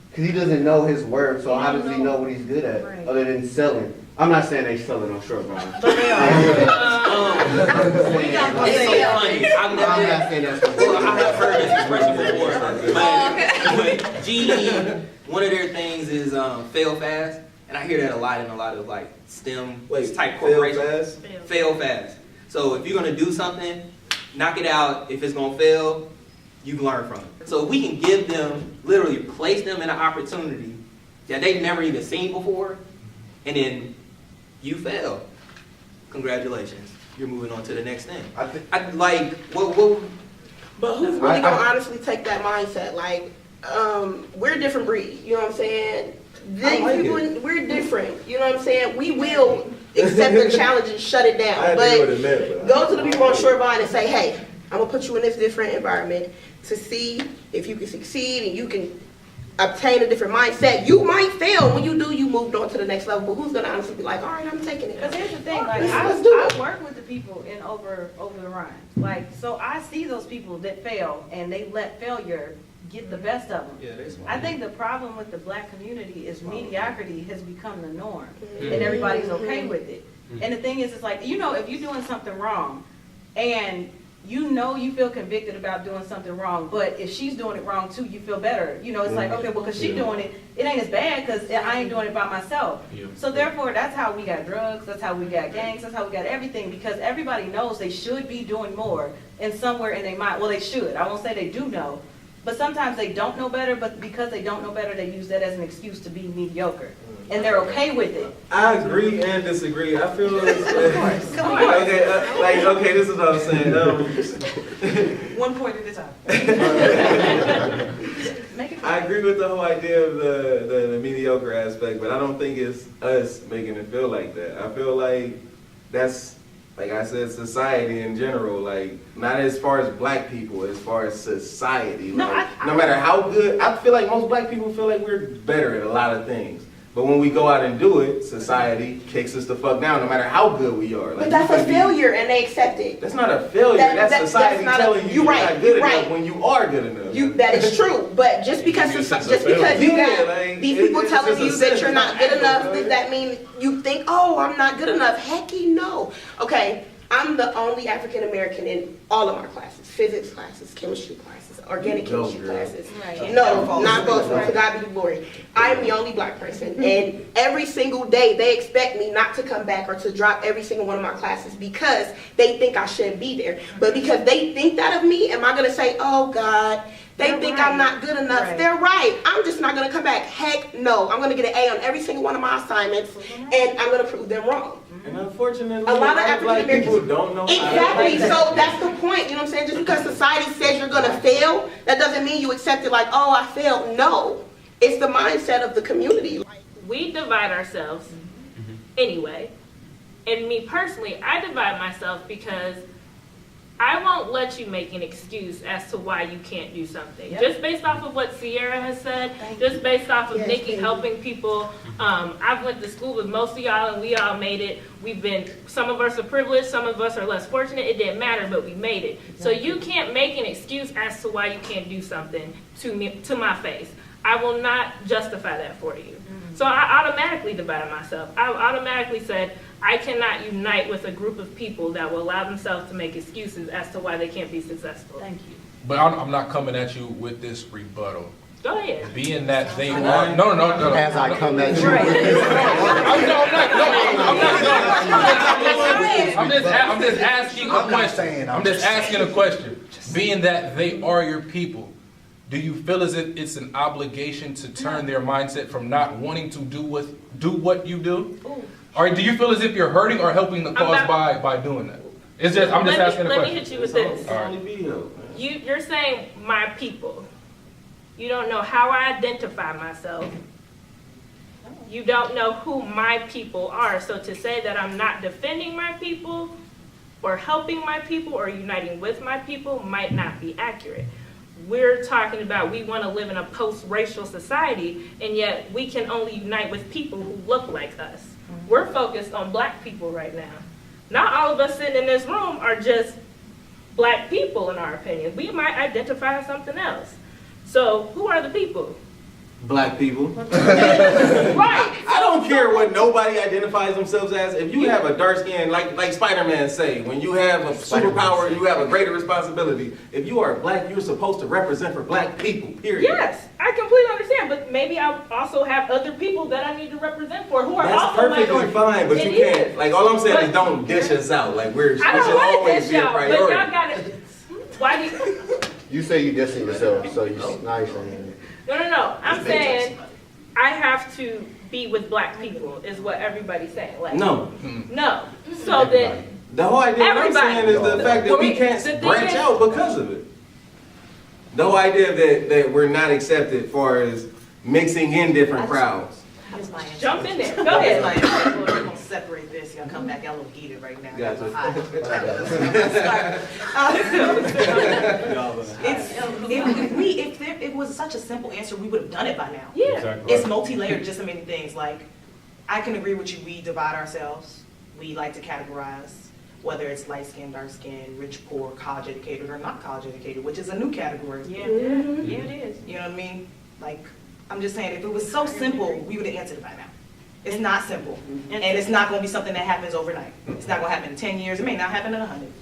Because he doesn't know his worth. So how does he know what he's good at Right. other than selling? I'm not saying they selling on short line. But they are. It's so funny. I'm not saying that's what Well, I have heard this expression before, but GE, one of their things is fail fast, and I hear that a lot in a lot of like STEM type corporations. Fail fast. So if you're gonna do something, knock it out. If it's gonna fail, you can learn from it. So if we can give them, literally place them in an opportunity that they've never even seen before, and then you fail. Congratulations. You're moving on to the next thing. I like what But who's really gonna honestly take that mindset? Like, we're a different breed. You know what I'm saying? These people, we're different. You know what I'm saying? We will accept the challenge and shut it down. I agree with But it, go to the people on Shoreline and say, hey, I'm gonna put you in this different environment to see if you can succeed and you can obtain a different mindset. You might fail. When you do, you moved on to the next level. But who's gonna honestly be like, all right, I'm taking it. Because here's the thing, like Let's do it. I work with the people in over the Rhine. Like, so I see those people that fail and they let failure get the best of them. Yeah, that's I think the problem with the black community is mediocrity has become the norm and everybody's okay with it. And the thing is, it's like, you know, if you're doing something wrong and you know you feel convicted about doing something wrong, but if she's doing it wrong too, you feel better. You know, it's like, okay, well, because she's doing it, it ain't as bad because I ain't doing it by myself. Yeah. So therefore, that's how we got drugs, that's how we got gangs, that's how we got everything, because everybody knows they should be doing more and somewhere in their mind, well, they should. I won't say they do know, but sometimes they don't know better, but because they don't know better, they use that as an excuse to be mediocre. And they're okay with it. I agree and disagree. I feel Come on. okay, okay, this is what I'm saying. 1 point at a time. Make it I agree with the whole idea of the mediocre aspect, but I don't think it's us making it feel like that. I feel like that's, like I said, society in general, like, not as far as black people, as far as society. No, Like, no matter how good, I feel like most black people feel like we're better at a lot of things. But when we go out and do it, society kicks us the fuck down, no matter how good we are. Like, But that's a failure, and they accept it. That's not a failure. That's society telling you you're not good enough when you are good enough. That is true, but just because you got these people telling you that you're not good enough, does that mean you think, oh, I'm not good enough? Hecky no. Okay, I'm the only African American in all of my classes: physics classes, chemistry classes, organic chemistry classes. No, not both. To God be the glory. I'm the only black person, and every single day they expect me not to come back or to drop every single one of my classes because they think I shouldn't be there. But because they think that of me, am I going to say, oh God, they think I'm not good enough? They're right. I'm just not going to come back. Heck no. I'm going to get an A on every single one of my assignments, and I'm going to prove them wrong. And unfortunately, a lot of African Americans people don't know. Exactly. So that's the point. You know what I'm saying? Just because society says you're going to fail, that doesn't mean you accept it like, oh, I failed. No. It's the mindset of the community. We divide ourselves anyway. And me personally, I divide myself because I won't let you make an excuse as to why you can't do something. Just based off of what Sierra has said, just based off of Nikki helping people. I've went to school with most of y'all and we all made it. Some of us are privileged, some of us are less fortunate. It didn't matter, but we made it. So you can't make an excuse as to why you can't do something to my face. I will not justify that for you. So I automatically divided myself. I automatically said, I cannot unite with a group of people that will allow themselves to make excuses as to why they can't be successful. Thank you. But I'm not coming at you with this rebuttal. Go ahead. Being that they are, no. As I come at you. I'm just asking a question. I'm just asking a question. Being that they are your people, do you feel as if it's an obligation to turn their mindset from not wanting to do what you do? Or do you feel as if you're hurting or helping the cause by doing that? I'm just asking a question. Let me hit you with this. Right. You're saying my people. You don't know how I identify myself. You don't know who my people are. So to say that I'm not defending my people or helping my people or uniting with my people might not be accurate. We're talking about we want to live in a post-racial society, and yet we can only unite with people who look like us. We're focused on black people right now. Not all of us sitting in this room are just black people in our opinion. We might identify as something else. So who are the people? Black people. Right. I don't care what nobody identifies themselves as. If you have a dark skin, like Spider-Man say, when you have a superpower, you have a greater responsibility. If you are black, you're supposed to represent for black people, period. Yes, I completely understand, but maybe I also have other people that I need to represent for who are That's also perfectly fine, but you can't. Like, all I'm saying is don't dish us out. Like, we should always be a priority. But y'all got it. Why do you? You say you dissing yourself, so you're nice and. No. I'm saying I have to be with black people is what everybody's saying. Like, no. So then the whole idea of what I'm saying is the fact that we can't branch out because of it. The whole idea that we're not accepted for as mixing in different crowds. Jump in there. Go ahead. We're gonna separate this. Y'all come back. Y'all look heated right now. Gotcha. If it was such a simple answer, we would have done it by now. Yeah. Exactly. It's multi-layered, just so many things. Like, I can agree with you. We divide ourselves. We like to categorize, whether it's light skin, dark skin, rich, poor, college educated, or not college educated, which is a new category. Yeah, it is. You know what I mean? Like, I'm just saying, if it was so simple, we would have answered it by now. It's not simple, and it's not going to be something that happens overnight. It's not going to happen in 10 years. It may not happen in 100.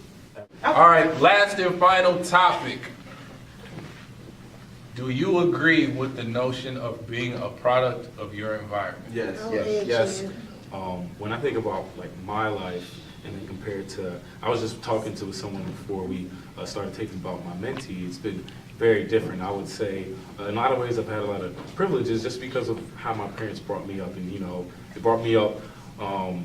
All right, last and final topic. Do you agree with the notion of being a product of your environment? Yes. When I think about like my life and then compared to, I was just talking to someone before we started taking about my mentee. It's been very different. I would say in a lot of ways I've had a lot of privileges just because of how my parents brought me up, and they brought me up. I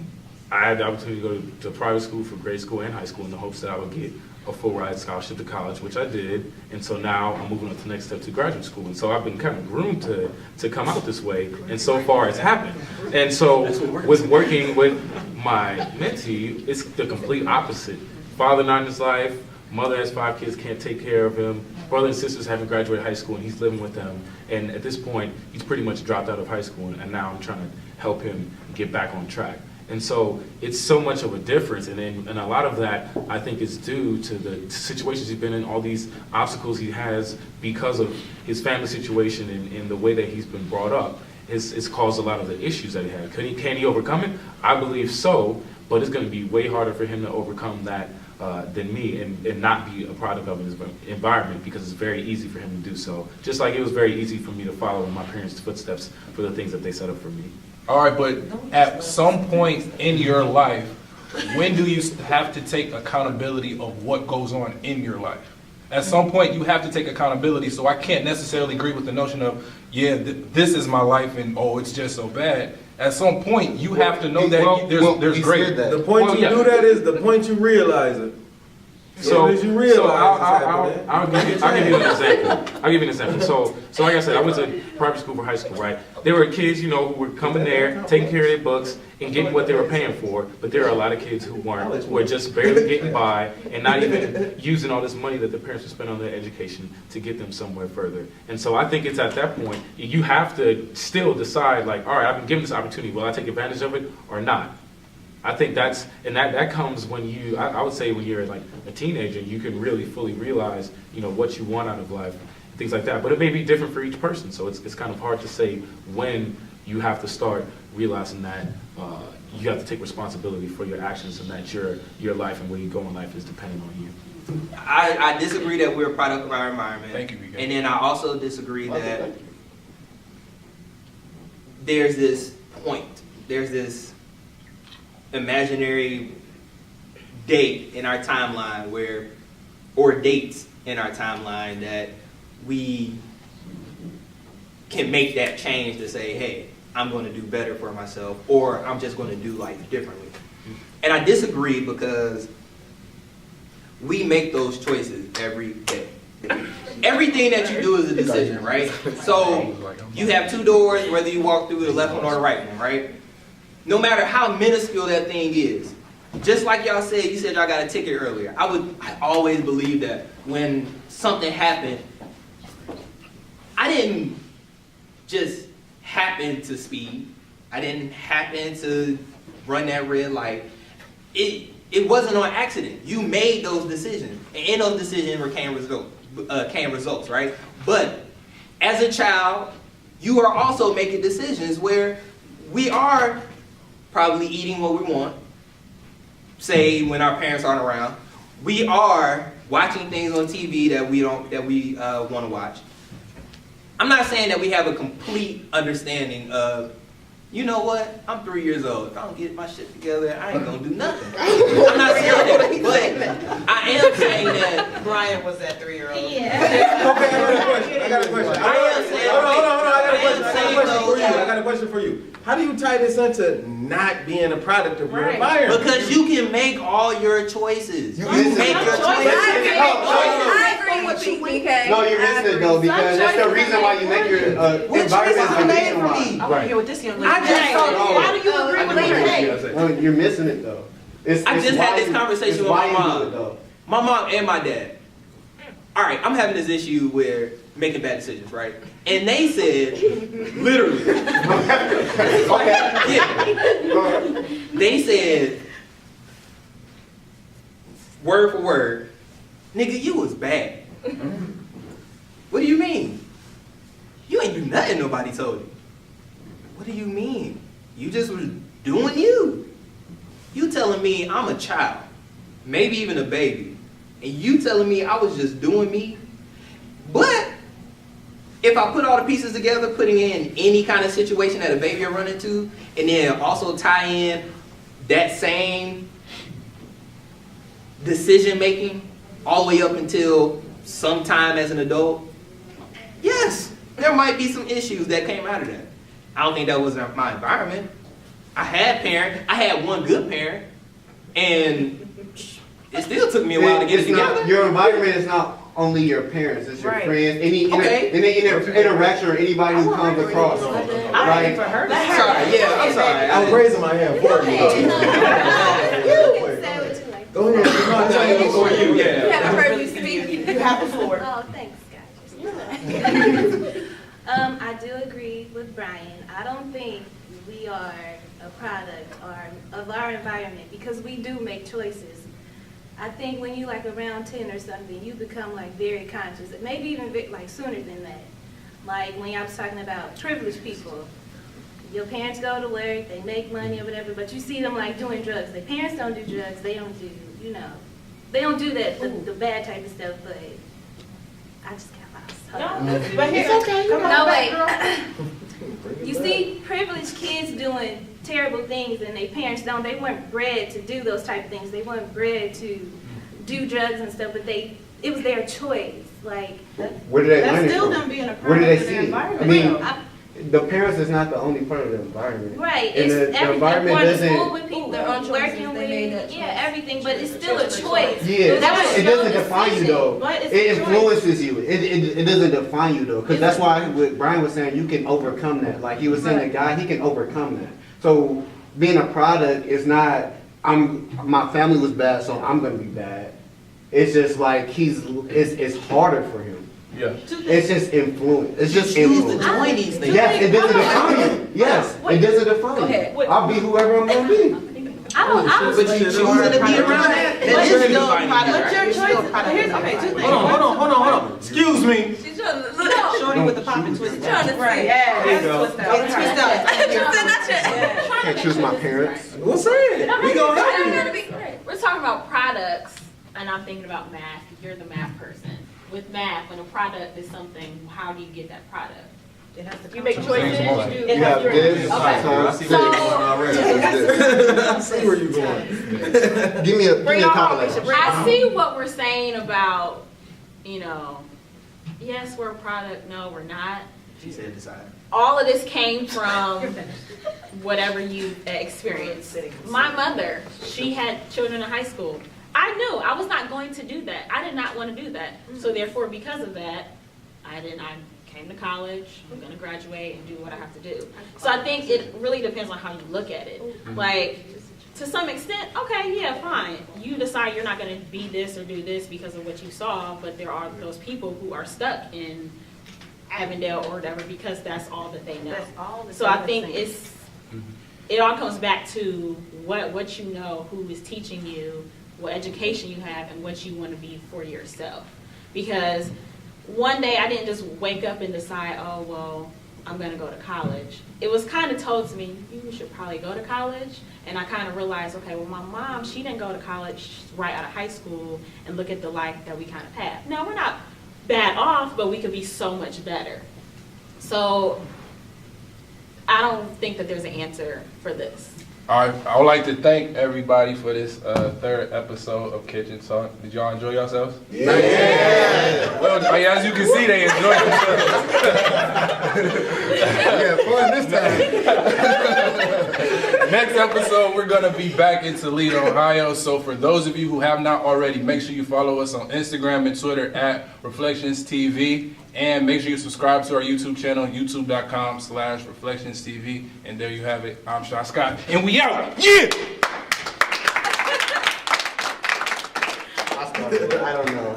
had the opportunity to go to private school for grade school and high school in the hopes that I would get a full ride scholarship to college, which I did, and so now I'm moving on to the next step to graduate school, and so I've been kind of groomed to come out this way, and so far it's happened. And so with working with my mentee, it's the complete opposite. Father not in his life, mother has 5 kids, can't take care of him, brothers and sisters haven't graduated high school, and he's living with them. And at this point, he's pretty much dropped out of high school, and now I'm trying to help him get back on track. And so it's so much of a difference, and a lot of that, I think, is due to the situations he's been in, all these obstacles he has because of his family situation and the way that he's been brought up. It's caused a lot of the issues that he had. Can he overcome it? I believe so, but it's going to be way harder for him to overcome that than me, and not be a product of his environment, because it's very easy for him to do so. Just like it was very easy for me to follow in my parents' footsteps for the things that they set up for me. All right, but at some point in your life, when do you have to take accountability of what goes on in your life? At some point, you have to take accountability, so I can't necessarily agree with the notion of, yeah, this is my life, and oh, it's just so bad. At some point, you have to know that there's great. The point you do that is the point you realize it. So, as you realize I'll give you an example. I'll give you an example. So like I said, I went to private school for high school, right? There were kids, who were coming there, taking care of their books, and getting what they were paying for. But there are a lot of kids who weren't, who were just barely getting by, and not even using all this money that the parents would spend on their education to get them somewhere further. And so I think it's at that point, you have to still decide, like, all right, I've been given this opportunity. Will I take advantage of it or not? I think that comes when I would say when you're like a teenager, you can really fully realize, what you want out of life, things like that. But it may be different for each person, so it's kind of hard to say when you have to start realizing that you have to take responsibility for your actions, and that your life and where you go in life is dependent on you. I disagree that we're a product of our environment. Thank you, BK. And then I also disagree that there's this point, there's this imaginary date in our timeline or dates in our timeline that we can make that change to say, hey, I'm going to do better for myself, or I'm just going to do life differently. And I disagree, because we make those choices every day. Everything that you do is a decision, right? So you have two doors, whether you walk through the left one or the right one, right? No matter how minuscule that thing is, just like y'all said, you said y'all got a ticket earlier. I always believe that when something happened, I didn't just happen to speed. I didn't happen to run that red light. It wasn't on accident. You made those decisions, and in those decisions came results, right? But as a child, you are also making decisions where we are probably eating what we want, say when our parents aren't around. We are watching things on TV that we want to watch. I'm not saying that we have a complete understanding of, you know what, I'm 3 years old. If I don't get my shit together, I ain't gonna do nothing. I'm not saying that, but I am saying that. Brian was that 3-year-old. Yeah. Okay, I got a question. Hold on. I got a question for you. How do you tie this into not being a product of your environment? Because you can make all your choices. You missing make your choices. I agree with you, BK. No, you're missing it though, because that's the reason why you make your environment the reason why. I want to hear what this young lady Why do you agree with me? No, you're missing it though. I just had this conversation with my mom. My mom and my dad. All right, I'm having this issue where making bad decisions, right? And they said, literally, they said, word for word, nigga, you was bad. What do you mean? You ain't do nothing nobody told you. What do you mean? You just was doing you. You telling me I'm a child, maybe even a baby, and you telling me I was just doing me? But if I put all the pieces together, putting in any kind of situation that a baby will run into, and then also tie in that same decision making all the way up until sometime as an adult, yes, there might be some issues that came out of that. I don't think that was my environment. I had one good parent, and it still took me a while to get it together. Your environment is not only your parents, it's your friends, any interaction or anybody who comes across. Right? For her. I'm sorry. I was raising my hand for you. Go ahead. You haven't heard me speak. You have the floor. Oh, thanks. I do agree with Brian. I don't think we are a product of our environment because we do make choices. I think when you like around 10 or something, you become like very conscious, maybe even like sooner than that. Like when I was talking about privileged people, your parents go to work, they make money or whatever, but you see them like doing drugs. Their parents don't do drugs, they don't do, they don't do that, the bad type of stuff, but I just got lost. But It's okay. No, wait. You see privileged kids doing terrible things and their parents don't. They weren't bred to do those type of things. They weren't bred to do drugs and stuff, but it was their choice. Like, Where do they learn That's it still from? them being a Where do they product of see their it? environment. I mean, I- the parents is not the only part of the environment. right, And it's the everything. environment Going to doesn't- school with people, Their own choices, working they made that with, choice. everything, but it's still a choice. Yeah, That was it no doesn't define you decision. though. But it's It a choice. influences you. It doesn't define you though. Because that's why what Brian was saying, you can overcome that. Like he was saying, the guy, he can overcome that. So being a product is not, my family was bad, so I'm gonna be bad. It's just like it's harder for him. Yeah. It's just influence. It's just Choose to influence. join these things. Yes, it doesn't define you. Yes, it doesn't define Go ahead. you. I'll be whoever I'm gonna be. I don't But you choosing to be around that, that is still a product. What's your You're still a choice? product Here's, of okay, that two things. environment. Hold on. Excuse me. She's trying to look. Shorty with the pop and twist. Trying to Right, see. yeah, There you that's go. what's Twist out. Can't choose my parents. What's that? We gonna help you. We're talking about products, and I'm thinking about math. You're the math person. With math, when a product is something, how do you get that product? It has to You make come choices. from- You do. You have this Okay. times I see where you're going already. I see where you're going. Give me a Bring it on. calculator. I see what we're saying about, yes, we're a product, no, we're not. She said decide. All of this came from whatever you experienced. My mother, she had children in high school. I knew I was not going to do that. I did not want to do that. So therefore, because of that, I came to college. I'm going to graduate and do what I have to do. So I think it really depends on how you look at it. Like, to some extent, okay, yeah, fine. You decide you're not going to be this or do this because of what you saw, but there are those people who are stuck in Avondale or whatever because that's all that they know. That's all the So I same think thing. it all comes back to what you know, who is teaching you, what education you have, and what you want to be for yourself. Because one day I didn't just wake up and decide, oh, well, I'm going to go to college. It was kind of told to me, you should probably go to college. And I kind of realized, okay, well, my mom, she didn't go to college right out of high school and look at the life that we kind of have. Now, we're not bad off, but we could be so much better. So I don't think that there's an answer for this. All right, I would like to thank everybody for this third episode of Kitchen Talk. Did y'all enjoy yourselves? Yeah. Well, as you can see, they enjoyed themselves. Yeah, fun this time. Next episode, we're going to be back in Toledo, Ohio. So for those of you who have not already, make sure you follow us on Instagram and Twitter at Reflections TV. And make sure you subscribe to our YouTube channel, youtube.com/ReflectionsTV. And there you have it. I'm Sean Scott. And we out. Yeah! I don't know.